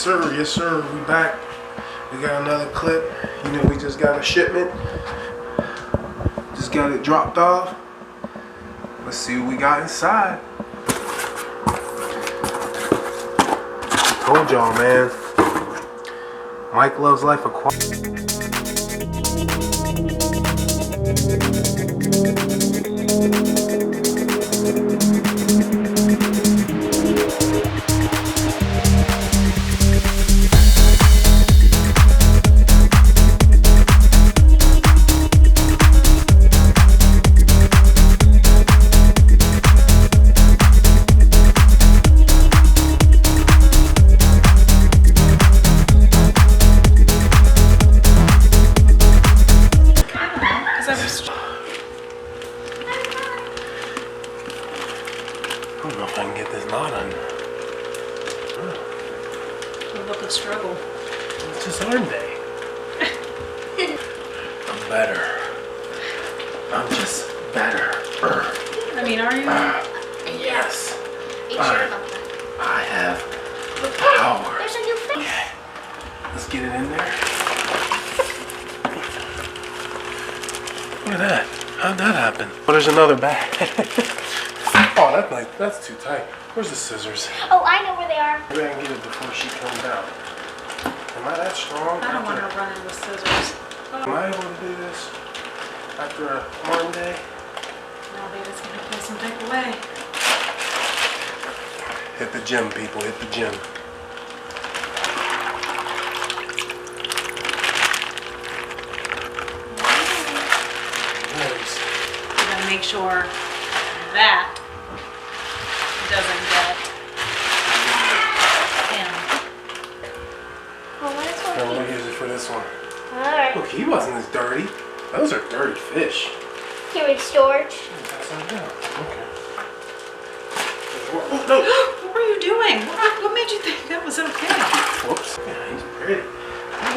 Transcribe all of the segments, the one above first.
yes sir, we back. We got another clip. You know, we just got a shipment. Just got it dropped off. Let's see what we got inside. Told y'all, man. Mike loves life aquatic. I don't know if I can get this knot on. You look a struggle. It's just arm day. I'm better. I'm just better. I mean, are you? Yes. Are you sure about that? I have the power. There's a new fish. Okay. Let's get it in there. Look at that. How'd that happen? Oh, there's another bag. Oh, that's nice. That's too tight. Where's the scissors? Oh, I know where they are. Maybe I can get it before she comes out. Am I that strong? I don't want to run in with scissors. Am I able to do this after a arm day? No, they just gonna play some type of way. Hit the gym, people. Hit the gym. Nice. You gotta make sure that doesn't get in. Well, what is And one? we'll use it for this one. Alright. Look, he wasn't as dirty. Those are dirty fish. Here in storage. Upside down. Okay. Oh, no. What were you doing? What made you think that was okay? Whoops. Yeah, he's pretty.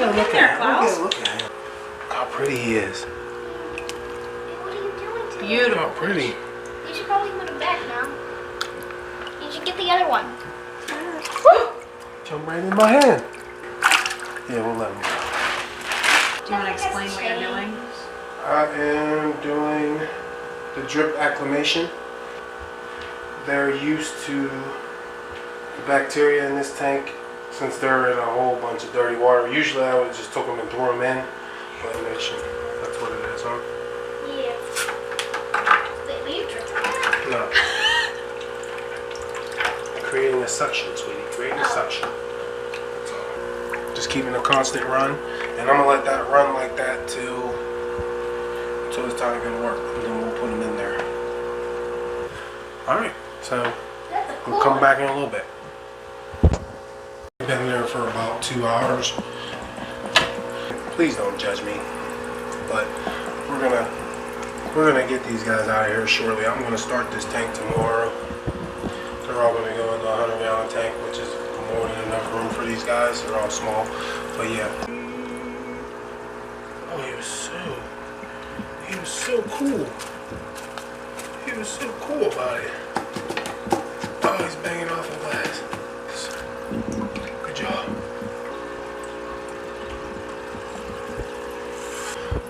Look in there, Klaus. Look at him. Look how pretty he is. What are you doing to him? Beautiful. How pretty. You should probably put him back now. You should get the other one. Jump right in my hand. Yeah, we'll let him go. Do you want to explain what you're doing? I am doing the drip acclimation. They're used to the bacteria in this tank since they're in a whole bunch of dirty water. Usually I would just took them and threw them in, but that's what it is, huh? Yeah. Wait, will you drink that? No. Creating a suction, sweetie. Creating a suction. That's all. Just keeping a constant run, and I'm gonna let that run like that till it's time to go to work, and then we'll put them in there. All right. So we'll come back in a little bit. We've been there for about 2 hours. Please don't judge me, but we're gonna get these guys out of here shortly. I'm gonna start this tank tomorrow. They're all gonna go in the 100-gallon tank, which is more than enough room for these guys. They're all small, but yeah. Oh, he was so cool. He was so cool about it. Oh, he's banging off the glass. Good job.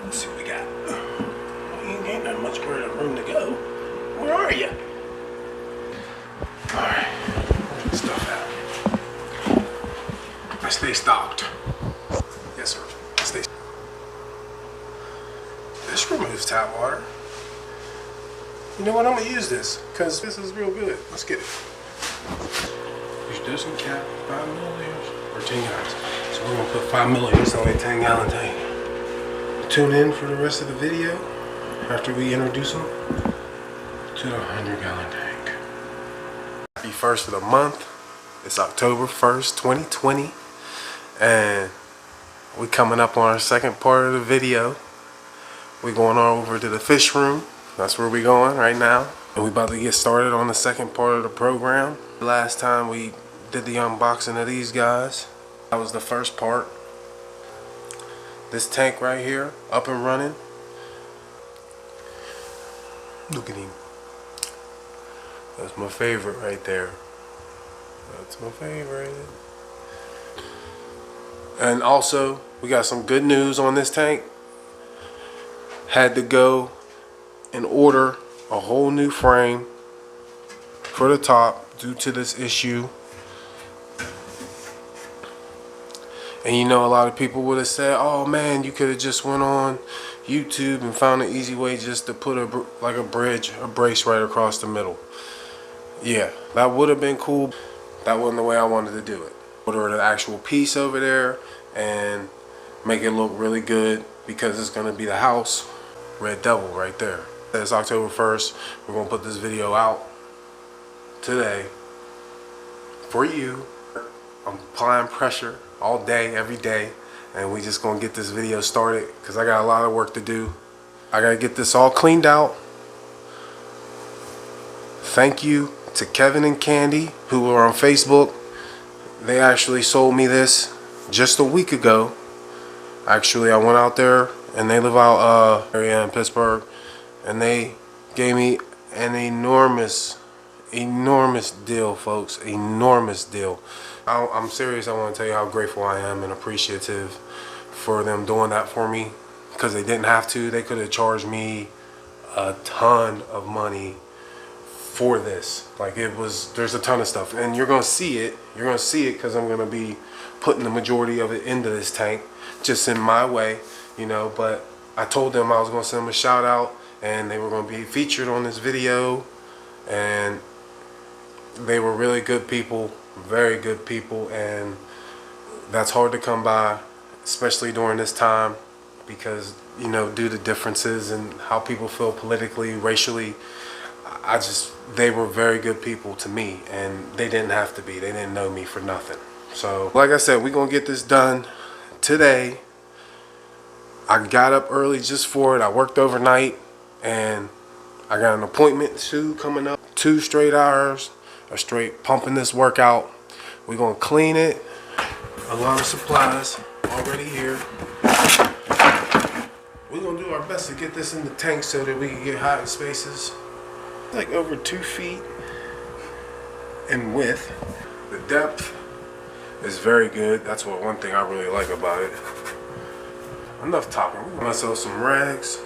Let's see what we got. Well, ain't that much room to go. Where are you? Alright, get the stuff out. I stay stocked. Yes, sir. I stay. This removes tap water. You know what? I'm gonna use this because this is real good. Let's get it. Which doesn't cap 5 milliliters or 10 gallons. So we're gonna put 5 milliliters on a 10-gallon tank. Tune in for the rest of the video after we introduce them to the 100-gallon tank. Happy first of the month. It's October 1st, 2020, and we coming up on our second part of the video. We're going on over to the fish room. That's where we're going right now. And we about to get started on the second part of the program. Last time we did the unboxing of these guys. That was the first part. This tank right here, up and running. Look at him. That's my favorite right there. That's my favorite. And also, we got some good news on this tank. Had to go and order a whole new frame for the top due to this issue. And you know, a lot of people would have said, oh man, you could have just went on YouTube and found an easy way just to put a brace right across the middle. Yeah, that would have been cool. That wasn't the way I wanted to do it. Order the actual piece over there and make it look really good, because it's going to be the house Red Devil right there. It's October 1st. We're going to put this video out today for you. I'm applying pressure all day, every day, and we just going to get this video started because I got a lot of work to do. I got to get this all cleaned out. Thank you to Kevin and Candy, who were on Facebook. They actually sold me this just a week ago. Actually, I went out there, and they live out area in Pittsburgh, and they gave me an enormous deal, folks. Enormous deal. I'm serious. I want to tell you how grateful I am and appreciative for them doing that for me, because they didn't have to. They could have charged me a ton of money for this. Like, there's a ton of stuff, and you're gonna see it. You're gonna see it because I'm gonna be putting the majority of it into this tank, just in my way, you know. But I told them I was gonna send them a shout out, and they were gonna be featured on this video, and they were really good people, very good people, and that's hard to come by, especially during this time, because, you know, due to differences and how people feel politically, racially. They were very good people to me, and they didn't have to be. They didn't know me for nothing. So, like I said, we're going to get this done today. I got up early just for it. I worked overnight, and I got an appointment too coming up. 2 straight hours of straight pumping this workout. We're going to clean it. A lot of supplies already here. We're going to do our best to get this in the tank so that we can get hiding spaces. Like over 2 feet in width. The depth is very good. That's one thing I really like about it. Enough talking. We're gonna myself some rags.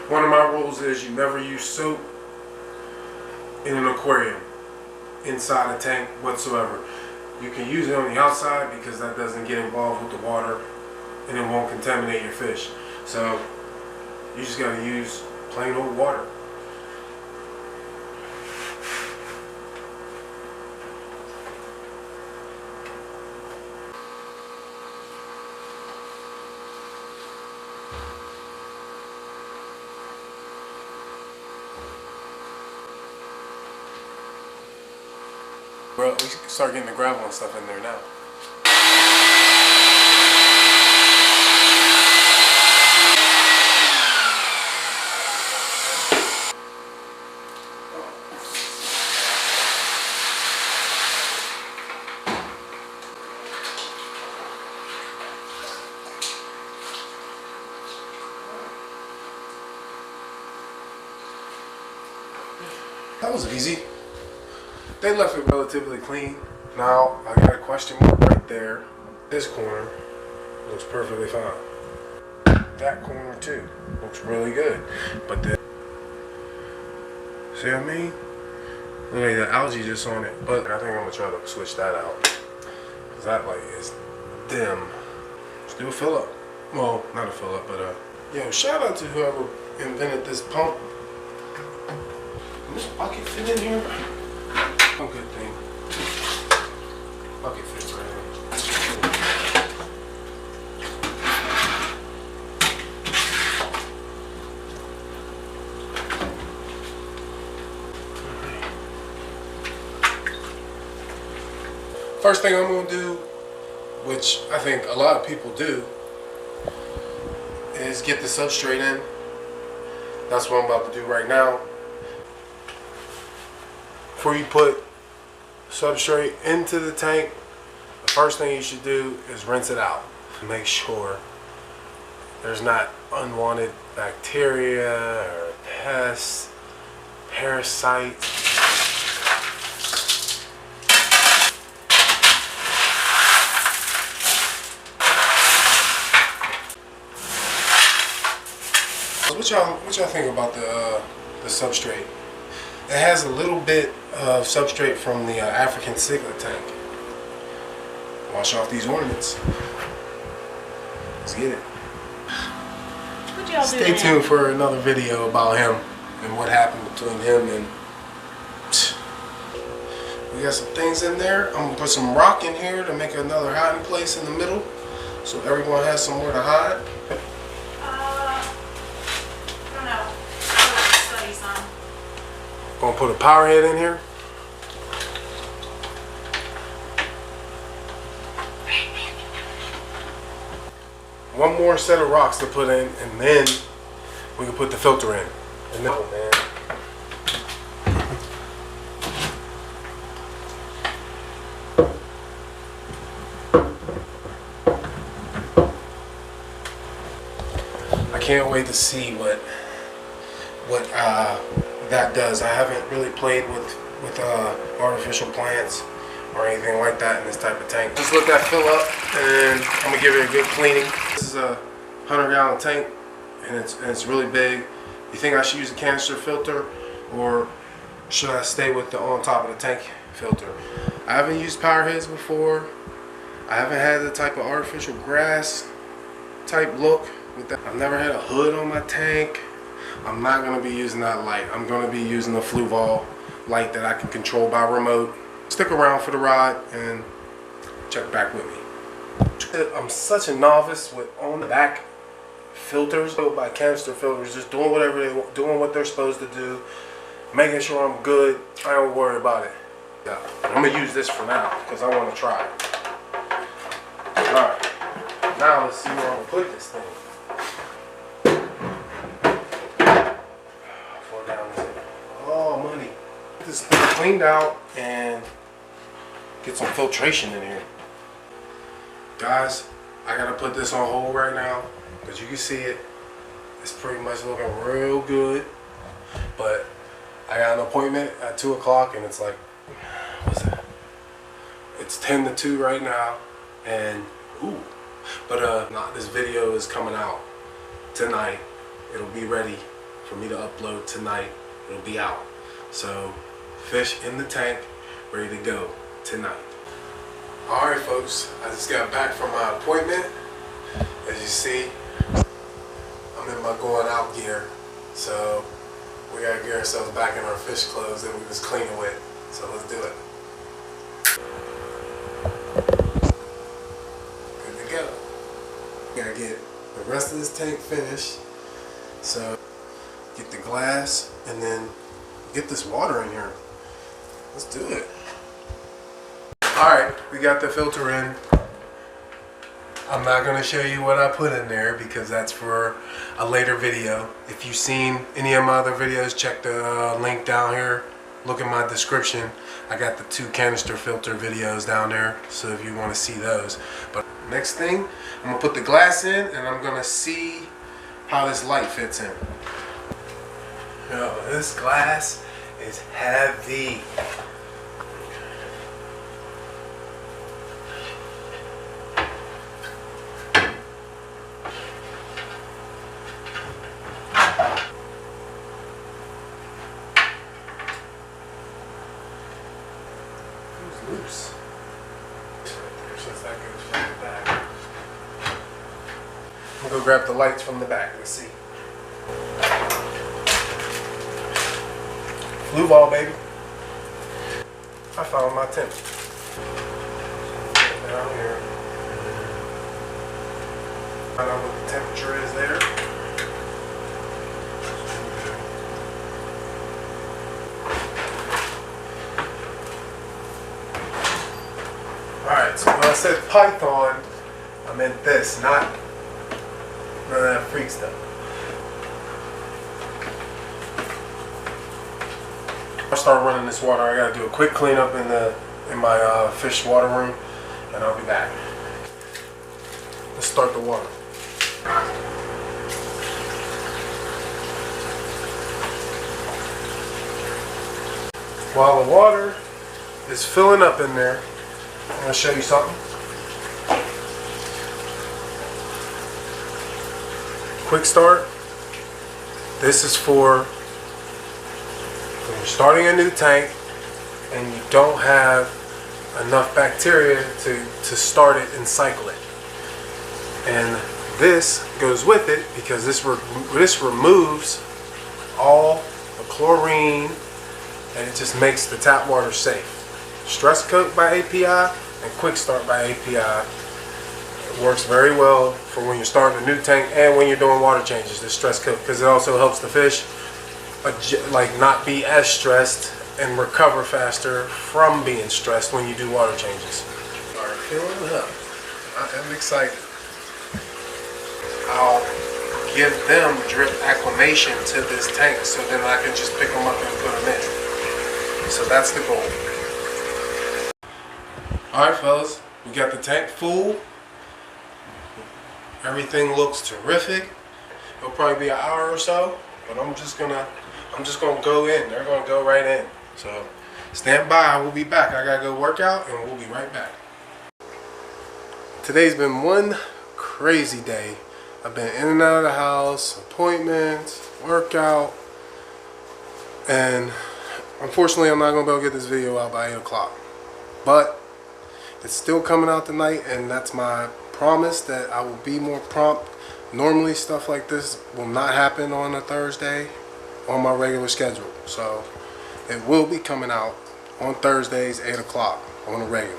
One of my rules is you never use soap in an aquarium inside a tank whatsoever. You can use it on the outside because that doesn't get involved with the water and it won't contaminate your fish. So you just gotta use plain old water. Bro, we can start getting the gravel and stuff in there now. That was easy. They left it relatively clean. Now, I got a question mark right there. This corner looks perfectly fine. That corner too looks really good. But then, see what I mean? Look at the algae just on it. But I think I'm gonna try to switch that out, cause that light is dim. Let's do a fill up. Well, not a fill up, but yo, shout out to whoever invented this pump. Can this bucket fit in here? Oh, good thing. Bucket fits right in. First thing I'm going to do, which I think a lot of people do, is get the substrate in. That's what I'm about to do right now. Before you put substrate into the tank, the first thing you should do is rinse it out. Make sure there's not unwanted bacteria or pests, parasites, What y'all think about the substrate? It has a little bit of substrate from the African cichlid tank. Wash off these ornaments. Let's get it. What y'all do Stay now? tuned for another video about him and what happened between him and. We got some things in there. I'm gonna put some rock in here to make another hiding place in the middle, so everyone has somewhere to hide. I don't know. I'll study some. Gonna put a power head in here. One more set of rocks to put in, and then we can put the filter in. And then, man. I can't wait to see what that does. I haven't really played with artificial plants or anything like that in this type of tank. Just let that fill up, and I'm gonna give it a good cleaning. This is a 100-gallon tank, and it's really big. You think I should use a canister filter, or should I stay with the on top of the tank filter? I haven't used power heads before. I haven't had the type of artificial grass type look with that. I've never had a hood on my tank. I'm not going to be using that light. I'm going to be using the Fluval light that I can control by remote. Stick around for the ride and check back with me. I'm such a novice with on the back filters, by canister filters, just doing whatever doing what they're supposed to do, making sure I'm good. I don't worry about it. Yeah, I'm gonna use this for now because I want to try it. All right, now let's see where I'm gonna put this thing. Oh, money. Get this thing cleaned out and get some filtration in here. Guys, I gotta put this on hold right now because you can see it. It's pretty much looking real good, but I got an appointment at 2 o'clock and it's like, what's that? It's 10 to 2 right now, and this video is coming out tonight. It'll be ready for me to upload tonight. It'll be out. So, fish in the tank, ready to go tonight. Alright folks, I just got back from my appointment. As you see, I'm in my going out gear. So, we gotta get ourselves back in our fish clothes that we was cleaning with. So let's do it. Good to go. Gotta get the rest of this tank finished. So, get the glass and then get this water in here. Let's do it. Alright, we got the filter in. I'm not going to show you what I put in there because that's for a later video. If you've seen any of my other videos, check the link down here. Look in my description. I got the 2 canister filter videos down there, so if you want to see those. But next thing, I'm going to put the glass in and I'm going to see how this light fits in. This glass is heavy. Loose. Since that goes from the back. I'm gonna go grab the lights from the back. Let's see. Blue ball, baby. I found my tent. Down here. Find out what the temperature is there. Alright, so when I said python, I meant this, not none of that freak stuff. I'll start running this water. I gotta do a quick cleanup in my fish water room, and I'll be back. Let's start the water. While the water is filling up in there, I'm going to show you something. Quick start. This is for when you're starting a new tank and you don't have enough bacteria to start it and cycle it. And this goes with it because this removes all the chlorine and it just makes the tap water safe. Stress Coat by API and Quick Start by API. It works very well for when you're starting a new tank and when you're doing water changes, the Stress Coat, because it also helps the fish like not be as stressed and recover faster from being stressed when you do water changes. All right, filling up. I am excited. I'll give them drip acclimation to this tank so then I can just pick them up and put them in. So that's the goal. Alright fellas, we got the tank full. Everything looks terrific. It'll probably be an hour or so, but I'm just gonna go in. They're gonna go right in. So stand by, we'll be back. I gotta go work out and we'll be right back. Today's been one crazy day. I've been in and out of the house, appointments, workout, and unfortunately I'm not going to be able to get this video out by 8 o'clock. But it's still coming out tonight, and that's my promise that I will be more prompt. Normally stuff like this will not happen on a Thursday on my regular schedule. So it will be coming out on Thursdays, 8 o'clock on a regular.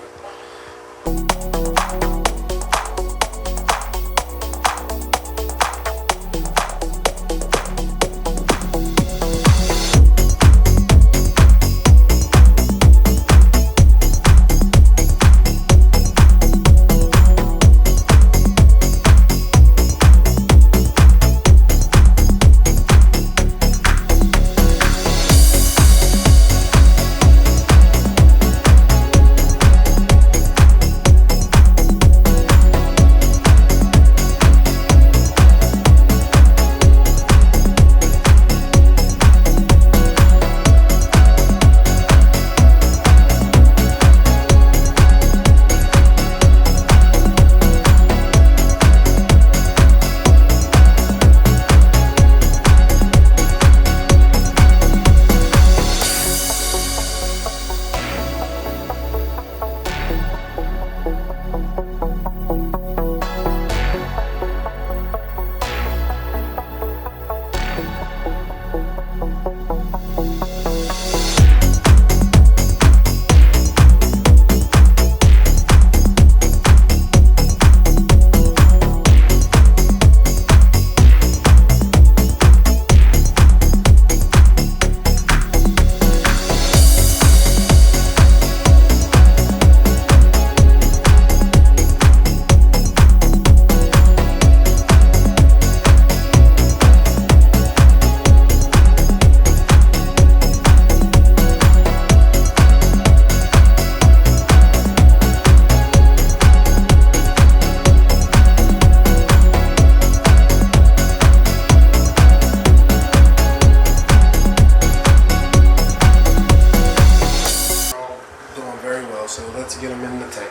So let's get them in the tank.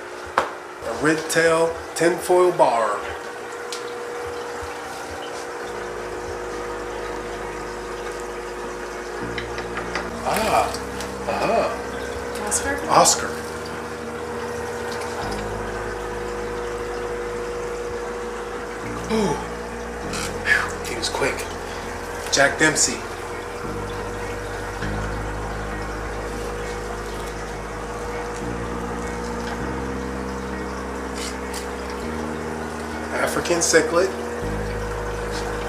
A red tail tinfoil bar. Oscar. Ooh. Whew, he was quick. Jack Dempsey. African cichlid.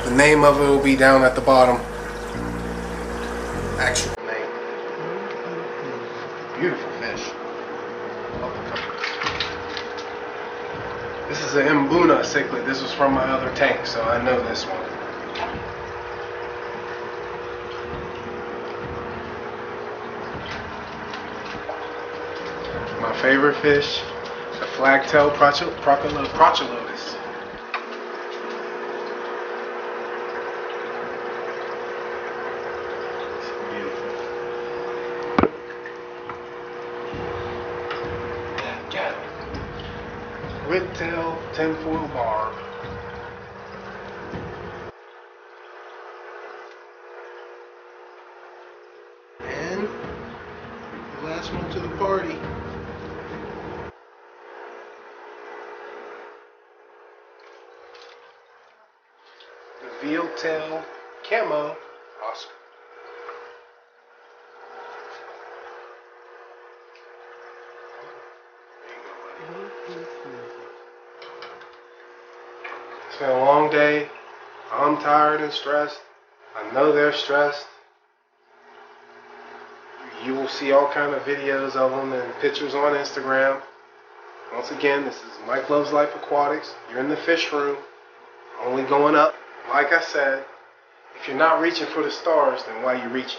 The name of it will be down at the bottom. Actual name. Beautiful fish. Love the color. This is an Mbuna cichlid. This was from my other tank, so I know this one. My favorite fish, the flagtail Procholotus. Red tail tinfoil barb. Last one to the party. The veal tail camo Oscar. It's been a long day. I'm tired and stressed. I know they're stressed. You will see all kind of videos of them and pictures on Instagram. Once again, this is Mike Loves Life Aquatics. You're in the fish room, only going up. Like I said, if you're not reaching for the stars, then why are you reaching?